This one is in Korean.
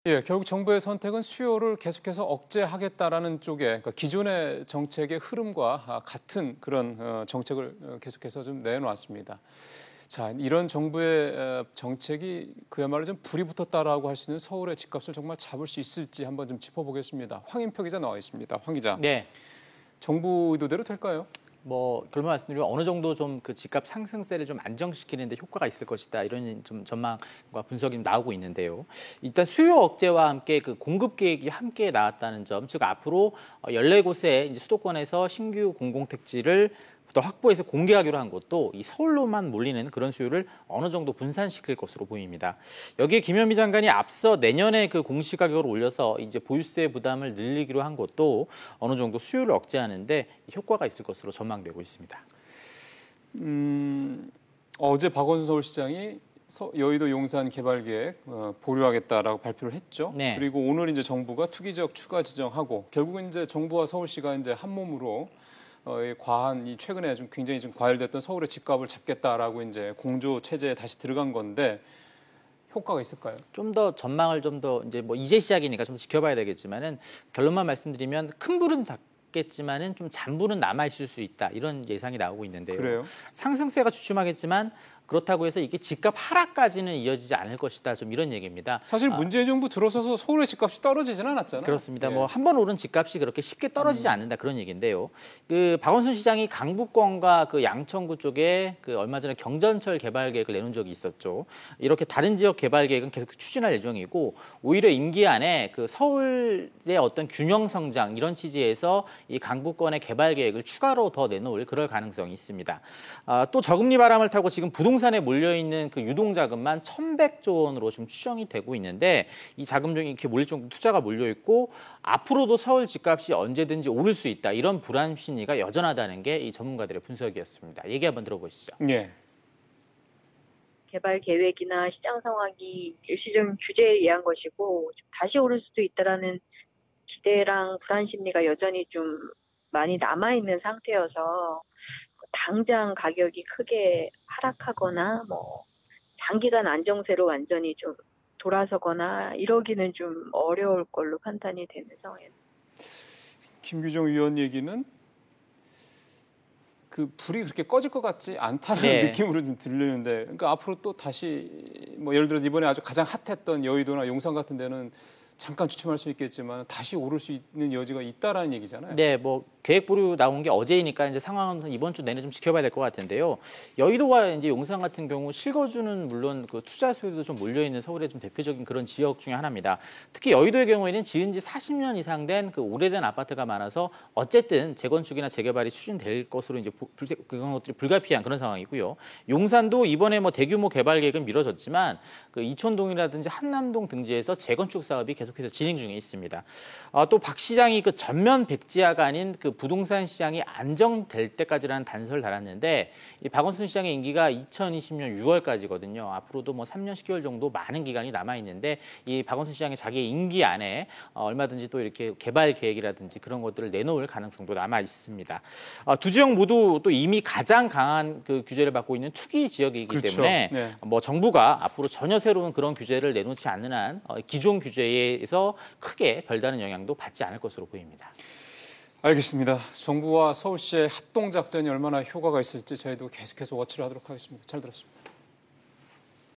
예, 결국 정부의 선택은 수요를 계속해서 억제하겠다라는 쪽에 그러니까 기존의 정책의 흐름과 같은 그런 정책을 계속해서 좀 내놓았습니다. 자, 이런 정부의 정책이 그야말로 좀 불이 붙었다라고 할 수 있는 서울의 집값을 정말 잡을 수 있을지 한번 좀 짚어보겠습니다. 황인표 기자 나와 있습니다. 황 기자. 네. 정부 의도대로 될까요? 결론 말씀드리면 어느 정도 좀 그 집값 상승세를 좀 안정시키는 데 효과가 있을 것이다. 이런 좀 전망과 분석이 나오고 있는데요. 일단 수요 억제와 함께 그 공급 계획이 함께 나왔다는 점, 즉 앞으로 14곳의 이제 수도권에서 신규 공공택지를 더 확보해서 공개하기로 한 것도 이 서울로만 몰리는 그런 수요를 어느 정도 분산시킬 것으로 보입니다. 여기에 김현미 장관이 앞서 내년에 그 공시가격을 올려서 이제 보유세 부담을 늘리기로 한 것도 어느 정도 수요를 억제하는데 효과가 있을 것으로 전망되고 있습니다. 어제 박원순 서울시장이 여의도 용산 개발 계획 보류하겠다라고 발표를 했죠. 네. 그리고 오늘 이제 정부가 투기지역 추가 지정하고 결국은 이제 정부와 서울시가 이제 한 몸으로 과한 이 최근에 좀 굉장히 좀 과열됐던 서울의 집값을 잡겠다라고 이제 공조 체제에 다시 들어간 건데 효과가 있을까요? 좀 더 전망을 좀 더 이제 시작이니까 좀 지켜봐야 되겠지만은 결론만 말씀드리면 큰 불은 겠지만은 좀 잔불은 남아 있을 수 있다 이런 예상이 나오고 있는데요. 그래요? 상승세가 주춤하겠지만 그렇다고 해서 이게 집값 하락까지는 이어지지 않을 것이다. 좀 이런 얘기입니다. 사실 문재인 정부 들어서서 서울의 집값이 떨어지진 않았잖아요. 그렇습니다. 예. 한 번 오른 집값이 그렇게 쉽게 떨어지지 않는다 그런 얘기인데요. 그 박원순 시장이 강북권과 그 양천구 쪽에 그 얼마 전에 경전철 개발 계획을 내놓은 적이 있었죠. 이렇게 다른 지역 개발 계획은 계속 추진할 예정이고 오히려 임기 안에 그 서울의 어떤 균형 성장 이런 취지에서 이 강북권의 개발 계획을 추가로 더 내놓을 그럴 가능성이 있습니다. 또 저금리 바람을 타고 지금 부동산에 몰려있는 그 유동자금만 1,100조 원으로 좀 추정이 되고 있는데 이 자금 중에 이렇게 몰릴 정도 투자가 몰려있고 앞으로도 서울 집값이 언제든지 오를 수 있다. 이런 불안 심리가 여전하다는 게 이 전문가들의 분석이었습니다. 얘기 한번 들어보시죠. 예. 개발 계획이나 시장 상황이 일시적인 규제에 의한 것이고 다시 오를 수도 있다라는 기대랑 불안 심리가 여전히 좀 많이 남아있는 상태여서 당장 가격이 크게 하락하거나 장기간 안정세로 완전히 좀 돌아서거나 이러기는 좀 어려울 걸로 판단이 되는 상황입니다. 김규정 위원 얘기는 그 불이 그렇게 꺼질 것 같지 않다는 네. 느낌으로 좀 들리는데, 그러니까 앞으로 또 다시 예를 들어 이번에 아주 가장 핫했던 여의도나 용산 같은 데는 잠깐 주춤할 수 있겠지만 다시 오를 수 있는 여지가 있다라는 얘기잖아요. 네, 계획 보류 나온 게 어제이니까 이제 상황은 이번 주 내내 좀 지켜봐야 될 것 같은데요. 여의도와 이제 용산 같은 경우 실거주는 물론 그 투자 수요도 좀 몰려 있는 서울의 좀 대표적인 그런 지역 중에 하나입니다. 특히 여의도의 경우에는 지은 지 40년 이상 된 그 오래된 아파트가 많아서 어쨌든 재건축이나 재개발이 추진될 것으로 이제 그런 것들이 불가피한 그런 상황이고요. 용산도 이번에 대규모 개발 계획은 미뤄졌지만 그 이촌동이라든지 한남동 등지에서 재건축 사업이 계속해서 진행 중에 있습니다. 또 박 시장이 그 전면 백지화가 아닌 그 부동산 시장이 안정될 때까지라는 단서를 달았는데 이 박원순 시장의 임기가 2020년 6월까지거든요. 앞으로도 3년 10개월 정도 많은 기간이 남아 있는데 이 박원순 시장이 자기 임기 안에 얼마든지 또 이렇게 개발 계획이라든지 그런 것들을 내놓을 가능성도 남아 있습니다. 두 지역 모두 또 이미 가장 강한 그 규제를 받고 있는 투기 지역이기 그렇죠. 때문에 네. 정부가 앞으로 전혀 새로운 그런 규제를 내놓지 않는 한 기존 규제에서 크게 별다른 영향도 받지 않을 것으로 보입니다. 알겠습니다. 정부와 서울시의 합동작전이 얼마나 효과가 있을지 저희도 계속해서 워치를 하도록 하겠습니다. 잘 들었습니다.